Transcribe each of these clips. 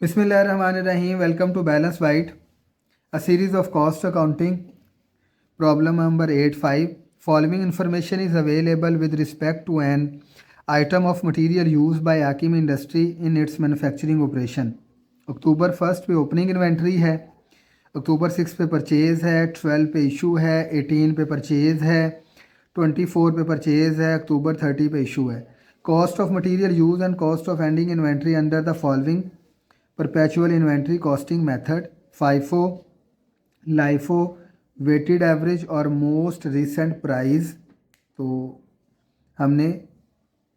Bismillahirrahmanirrahim. Welcome to Balance Byte, a series of cost accounting. Problem number 85. Following information is available with respect to an item of material used by Akim Industry in its manufacturing operation. अक्टूबर 1 पे opening inventory है, अक्टूबर 6 पे purchase है, 12 पे issue है, 18 पे purchase है, 24 पे purchase है, अक्टूबर 30 पे इशू है. Cost of material use and cost of ending inventory under the following perpetual inventory costing method, FIFO, LIFO, weighted average और मोस्ट रिसेंट प्राइस. तो हमने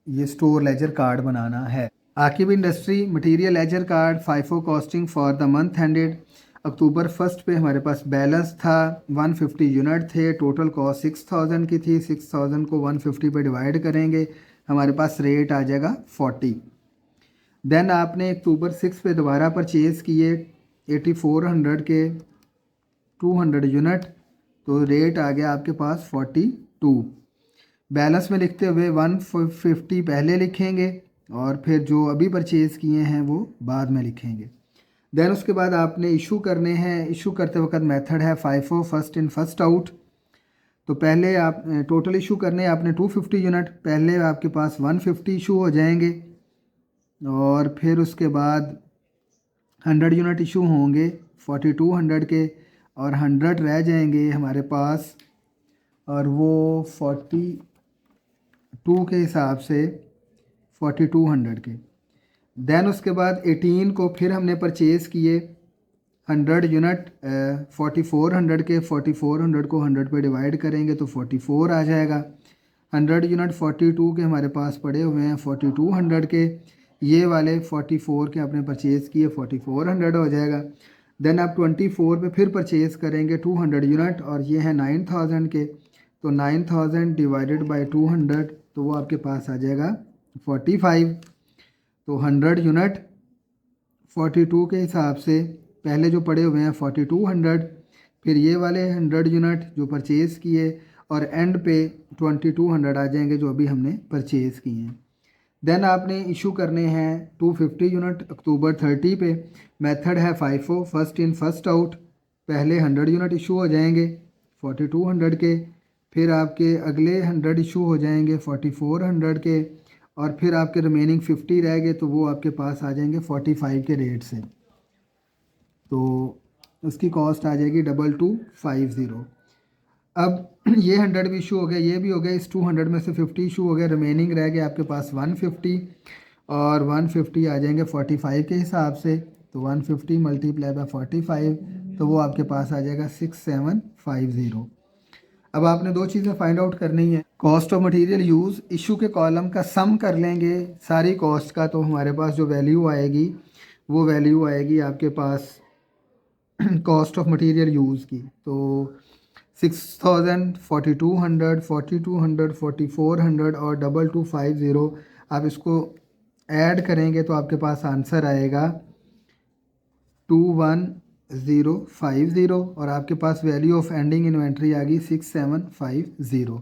ये स्टोर लेजर कार्ड बनाना है. Aqib industry material ledger card FIFO costing for the month ended. October 1 पे हमारे पास balance था 150 unit थे, टोटल कॉस्ट 6000 की थी. 6000 को 150 पे डिवाइड करेंगे, हमारे पास रेट आ जाएगा 40. देन आपने अक्टूबर 6 पे दोबारा परचेज़ किए 8400 के 200 यूनिट, तो रेट आ गया आपके पास 42. बैलेंस में लिखते हुए 150 पहले लिखेंगे और फिर जो अभी परचेज़ किए हैं वो बाद में लिखेंगे. देन उसके बाद आपने इशू करने हैं. इशू करते वक्त मेथड है FIFO, first in first out. तो पहले आप टोटल इशू करने हैं आपने 250 यूनिट, पहले आपके पास 150 इशू हो जाएंगे और फिर उसके बाद 100 यूनिट इशू होंगे 4200 के और 100 रह जाएंगे हमारे पास, और वो 42 के हिसाब से 4200 के. देन उसके बाद 18 को फिर हमने परचेज़ किए 100 यूनिट 4400 के. 4400 को 100 पे डिवाइड करेंगे तो 44 आ जाएगा. 100 यूनिट 42 के हमारे पास पड़े हुए हैं 4200 के. ये वाले 44 के आपने परचेज़ किए 4400 हो जाएगा. देन आप 24 पे फिर परचेज़ करेंगे 200 यूनिट और ये है 9000 के. तो 9000 डिवाइडेड बाय 200 तो वो आपके पास आ जाएगा 45. तो 100 यूनिट 42 के हिसाब से पहले जो पड़े हुए हैं 4200, फिर ये वाले 100 यूनिट जो परचेज़ किए और एंड पे 2200 आ जाएंगे जो अभी हमने परचेज़ किए हैं. देन आपने इशू करने हैं 250 यूनिट अक्टूबर 30 पे. मेथड है FIFO, first in first out. पहले 100 यूनिट इशू हो जाएंगे 4200 के, फिर आपके अगले 100 इशू हो जाएंगे 4400 के और फिर आपके रिमेनिंग 50 रह गए तो वो आपके पास आ जाएंगे 45 के रेट से. तो उसकी कॉस्ट आ जाएगी 2250. अब ये 100 भी इशू हो गया, ये भी हो गया. इस 200 में से 50 इशू हो गया, रिमेनिंग रह गया आपके पास 150 और 150 आ जाएंगे 45 के हिसाब से. तो 150 मल्टीप्लाई बाय 45 तो वो आपके पास आ जाएगा 6750. अब आपने दो चीज़ें फाइंड आउट करनी है. Cost of material use issue के कॉलम का सम कर लेंगे सारी कॉस्ट का, तो हमारे पास जो वैल्यू आएगी वो वैल्यू आएगी आपके पास कॉस्ट ऑफ मटेरियल यूज़ की. तो 6000, 4200, 4200, 4400 और 2250 आप इसको ऐड करेंगे तो आपके पास आंसर आएगा 21050 और आपके पास वैल्यू ऑफ एंडिंग इन्वेंट्री आ गई 6750.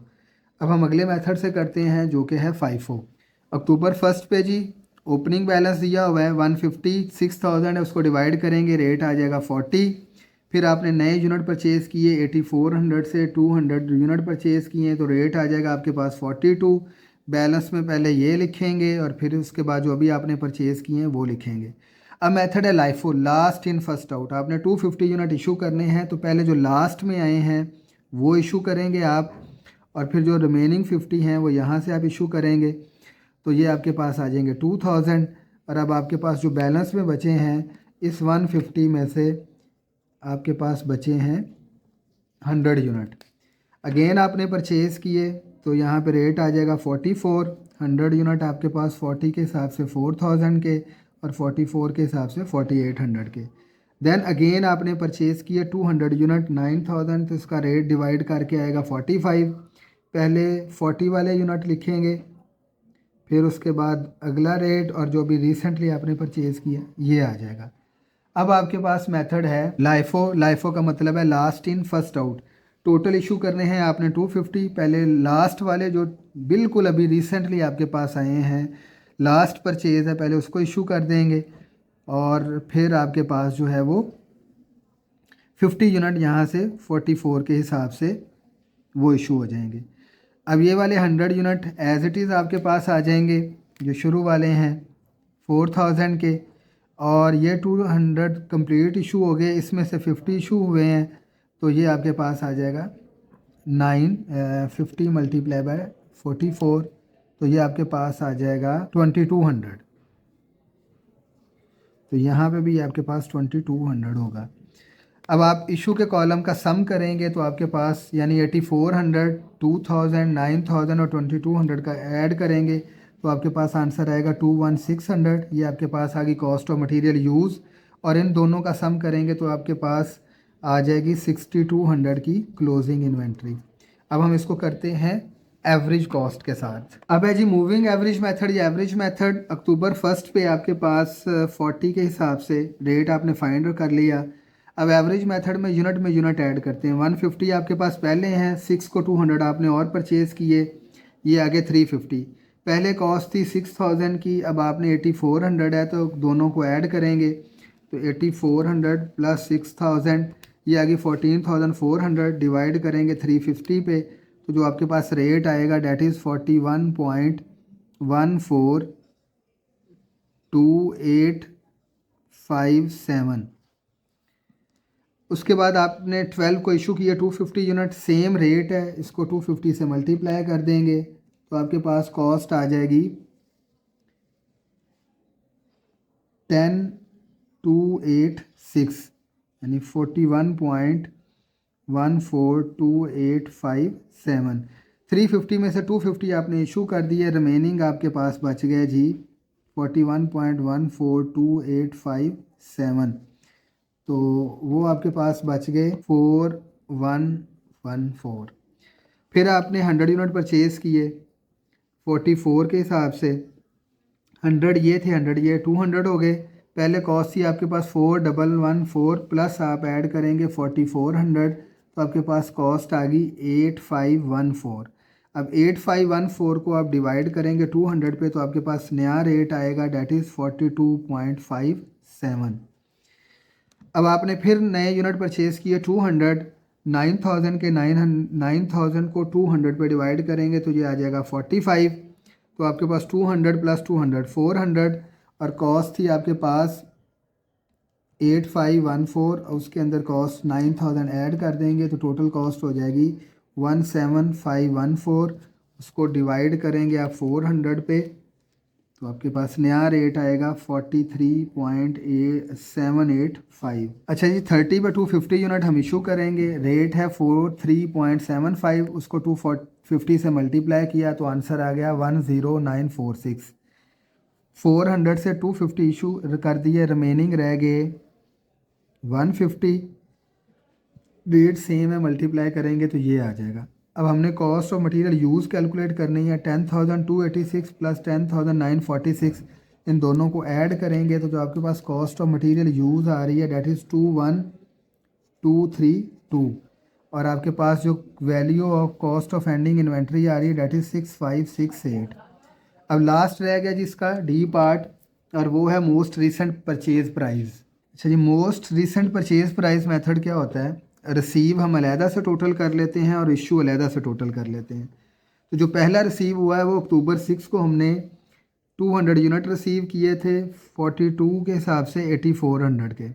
अब हम अगले मेथड से करते हैं जो कि है फाइफो. अक्टूबर 1 पे जी ओपनिंग बैलेंस दिया हुआ है 150, 6000 है, उसको डिवाइड करेंगे रेट आ जाएगा 40. फिर आपने नए यूनिट परचेज़ किए 8400 से 200 यूनिट परचेज़ किए तो रेट आ जाएगा आपके पास 42. बैलेंस में पहले ये लिखेंगे और फिर उसके बाद जो अभी आपने परचेज़ किए हैं वो लिखेंगे. अब मेथड है LIFO, last in first out. आपने 250 यूनिट इशू करने हैं तो पहले जो लास्ट में आए हैं वो इशू करेंगे आप और फिर जो रिमेनिंग 50 हैं वो यहाँ से आप इशू करेंगे तो ये आपके पास आ जाएंगे 2000. और अब आपके पास जो बैलेंस में बचे हैं इस 150 में से आपके पास बचे हैं 100 यूनिट. अगेन आपने परचेज़ किए तो यहाँ पे रेट आ जाएगा 44. 100 यूनिट आपके पास 40 के हिसाब से 4000 के और 44 के हिसाब से 4800 के. देन अगेन आपने परचेज़ किए 200 यूनिट 9000, तो इसका रेट डिवाइड करके आएगा 45. पहले 40 वाले यूनिट लिखेंगे, फिर उसके बाद अगला रेट और जो भी रिसेंटली आपने परचेज़ किया ये आ जाएगा. अब आपके पास मेथड है लाइफो. लाइफो का मतलब है last in first out. Total issue करने हैं आपने 250, पहले लास्ट वाले जो बिल्कुल अभी रिसेंटली आपके पास आए हैं लास्ट परचेज़ है पहले उसको इशू कर देंगे और फिर आपके पास जो है वो 50 यूनिट यहाँ से 44 के हिसाब से वो इशू हो जाएंगे। अब ये वाले 100 यूनिट एज इट इज़ आपके पास आ जाएंगे जो शुरू वाले हैं 4000 के, और ये 200 कंप्लीट इशू हो गए, इसमें से 50 इशू हुए हैं, तो ये आपके पास आ जाएगा 50 मल्टीप्लाई बाय 44, तो ये आपके पास आ जाएगा 2200। तो यहाँ पे भी आपके पास 2200 होगा। अब आप इशू के कॉलम का सम करेंगे तो आपके पास यानी 8400, 2000, 9000 और 2200 का ऐड करेंगे तो आपके पास आंसर आएगा 21600। ये आपके पास आ गई कॉस्ट ऑफ मटेरियल यूज़, और इन दोनों का सम करेंगे तो आपके पास आ जाएगी 6200 की क्लोजिंग इन्वेंट्री। अब हम इसको करते हैं एवरेज कॉस्ट के साथ। अब है जी मूविंग एवरेज मेथड। ये एवरेज मेथड अक्टूबर 1 पे आपके पास 40 के हिसाब से रेट आपने फाइंड कर लिया। अब एवरेज मेथड में यूनिट ऐड करते हैं। 150 आपके पास पहले हैं, 6 को 200 आपने और परचेज़ किए, ये आगे 350। पहले कॉस्ट थी 6000 की, अब आपने 8400 है तो दोनों को ऐड करेंगे तो 8400 प्लस 6000 ये आगे 14400 डिवाइड करेंगे 350 पे, तो जो आपके पास रेट आएगा डेट इज़ 41.14285.7। उसके बाद आपने 12 को इशू किया 250 यूनिट, सेम रेट है, इसको 250 से मल्टीप्लाई कर देंगे तो आपके पास कॉस्ट आ जाएगी 10286 यानी 41.14285.7। 350 में से 250 आपने इशू कर दिए, रिमेनिंग आपके पास बच गए जी 41.14285.7, तो वो आपके पास बच गए 4114। फिर आपने 100 यूनिट परचेज़ किए 44 के हिसाब से, 100 ये थे, 100 ये, 200 हो गए। पहले कॉस्ट थी आपके पास 4114 प्लस आप ऐड करेंगे 4400 तो आपके पास कॉस्ट आ गई 8514। अब 8514 को आप डिवाइड करेंगे 200 पे तो आपके पास नया रेट आएगा डेट इज़ 42.57। अब आपने फिर नए यूनिट परचेज़ किए 200, 9000 के 9000 को 200 पे डिवाइड करेंगे तो ये आ जाएगा 45, तो आपके पास 200 प्लस 200 400, और कॉस्ट थी आपके पास 8514 और उसके अंदर कॉस्ट 9000 ऐड कर देंगे तो टोटल कॉस्ट हो जाएगी 17514। उसको डिवाइड करेंगे आप 400 पे तो आपके पास नया रेट आएगा 43.785। अच्छा जी 30 पे 250 यूनिट हम इशू करेंगे, रेट है 43.75, उसको 250 से मल्टीप्लाई किया तो आंसर आ गया 10946। 400 से 250 इशू कर दिए, रिमेनिंग रह गए 150, रेट सेम है, मल्टीप्लाई करेंगे तो ये आ जाएगा। अब हमने cost of material use calculate करनी है, 10,286 प्लस 10,946, इन दोनों को ऐड करेंगे तो जो आपके पास कॉस्ट ऑफ मटेरियल यूज़ आ रही है डेट इज़ 21232, और आपके पास जो value of cost of ending inventory आ रही है डेट इज़ 6568। अब लास्ट रह गया जिसका डी पार्ट, और वो है मोस्ट रिसेंट परचेज प्राइस। अच्छा जी most recent purchase price method क्या होता है, रिसीव हम अलहदा से टोटल कर लेते हैं और इशू अलहदा से टोटल कर लेते हैं। तो जो पहला रिसीव हुआ है वो अक्टूबर 6 को हमने 200 यूनिट रिसीव किए थे 42 के हिसाब से 8400 के।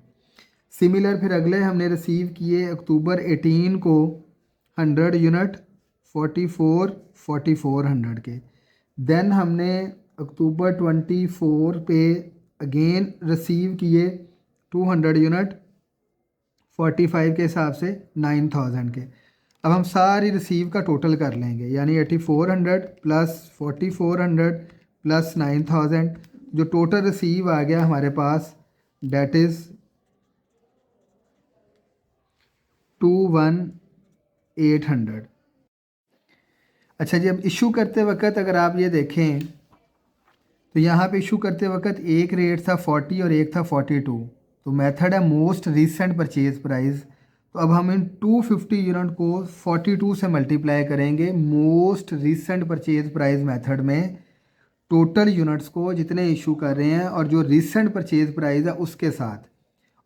सिमिलर फिर अगले हमने रिसीव किए अक्टूबर 18 को 100 यूनिट 4400 के। देन हमने अक्टूबर 24 पे अगेन रिसीव किए 200 यूनिट 45 के हिसाब से 9000 के। अब हम सारी रिसीव का टोटल कर लेंगे, यानी 8400 प्लस 4400 प्लस 9000, जो टोटल रिसीव आ गया हमारे पास डेट इज़ 21800। अच्छा जी अब इशू करते वक्त अगर आप ये देखें तो यहाँ पे इशू करते वक्त एक रेट था 40 और एक था 42, तो मेथड है मोस्ट रिसेंट परचेज प्राइस। तो अब हम इन 250 यूनिट को 42 से मल्टीप्लाई करेंगे most recent purchase price method में। टोटल यूनिट्स को जितने इशू कर रहे हैं और जो रिसेंट परचेज प्राइस है उसके साथ,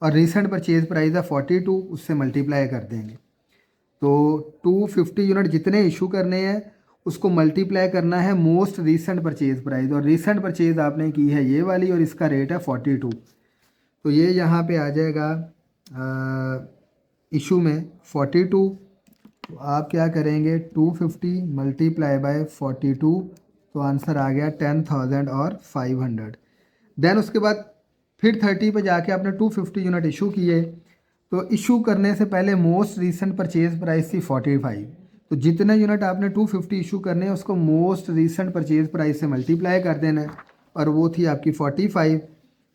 और रिसेंट परचेज प्राइस है 42, उससे मल्टीप्लाई कर देंगे। तो 250 यूनिट जितने इशू करने हैं उसको मल्टीप्लाई करना है मोस्ट रीसेंट परचेज प्राइस, और रीसेंट परचेज आपने की है ये वाली और इसका रेट है 42। तो ये यहाँ पे आ जाएगा इशू में 42। तो आप क्या करेंगे 250 मल्टीप्लाई बाय 42, तो आंसर आ गया 10,000 और 500। देन उसके बाद फिर 30 पे जाके आपने 250 यूनिट इशू किए। तो इशू करने से पहले मोस्ट रीसेंट परचेज प्राइस थी 45। तो जितने यूनिट आपने 250 इशू करने हैं उसको मोस्ट रीसेंट परचेज प्राइस से मल्टीप्लाई कर देना है, और वो थी आपकी 45।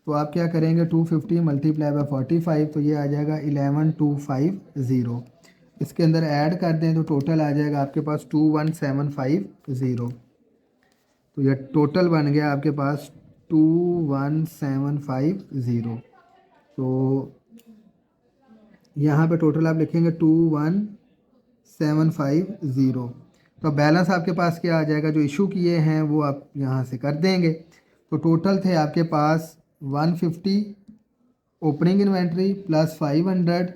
तो आप क्या करेंगे 250 मल्टीप्लाई बाय 45, तो ये आ जाएगा 11250। इसके अंदर ऐड कर दें तो टोटल आ जाएगा आपके पास 21750। तो ये टोटल बन गया आपके पास 21750। तो यहाँ पे टोटल आप लिखेंगे 21750। तो बैलेंस आपके पास क्या आ जाएगा, जो इशू किए हैं वो आप यहाँ से कर देंगे। तो टोटल थे आपके पास 150 ओपनिंग इन्वेंट्री प्लस 500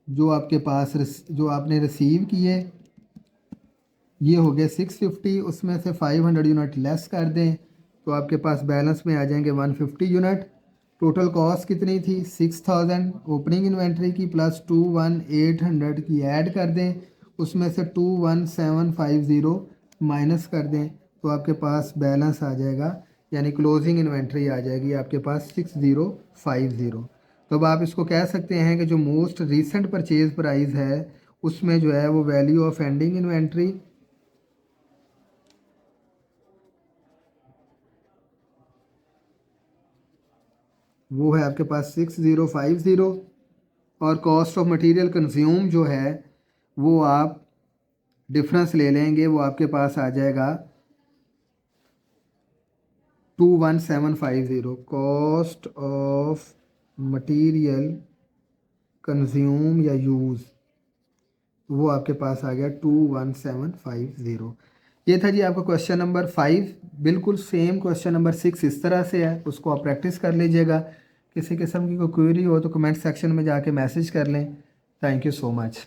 जो आपके पास जो आपने रिसीव किए, ये हो गए 650। उसमें से 500 यूनिट लेस कर दें तो आपके पास बैलेंस में आ जाएंगे 150 यूनिट। टोटल कॉस्ट कितनी थी 6000 ओपनिंग इन्वेंट्री की, प्लस 21800 की ऐड कर दें, उसमें से 21750 माइनस कर दें तो आपके पास बैलेंस आ जाएगा, यानी क्लोजिंग इन्वेंट्री आ जाएगी आपके पास 6050। तो अब आप इसको कह सकते हैं कि जो मोस्ट रीसेंट परचेज प्राइस है उसमें जो है वो वैल्यू ऑफ एंडिंग इन्वेंट्री वो है आपके पास 6050, और कॉस्ट ऑफ मटेरियल कंज्यूम जो है वो आप डिफरेंस ले लेंगे, वो आपके पास आ जाएगा 21750। कॉस्ट ऑफ मटेरियल कंज्यूम या यूज़ वो आपके पास आ गया 21750। ये था जी आपका क्वेश्चन नंबर 5। बिल्कुल सेम क्वेश्चन नंबर 6 इस तरह से है, उसको आप प्रैक्टिस कर लीजिएगा। किसी किस्म की कोई क्वेरी हो तो कमेंट सेक्शन में जाके मैसेज कर लें। Thank you so much.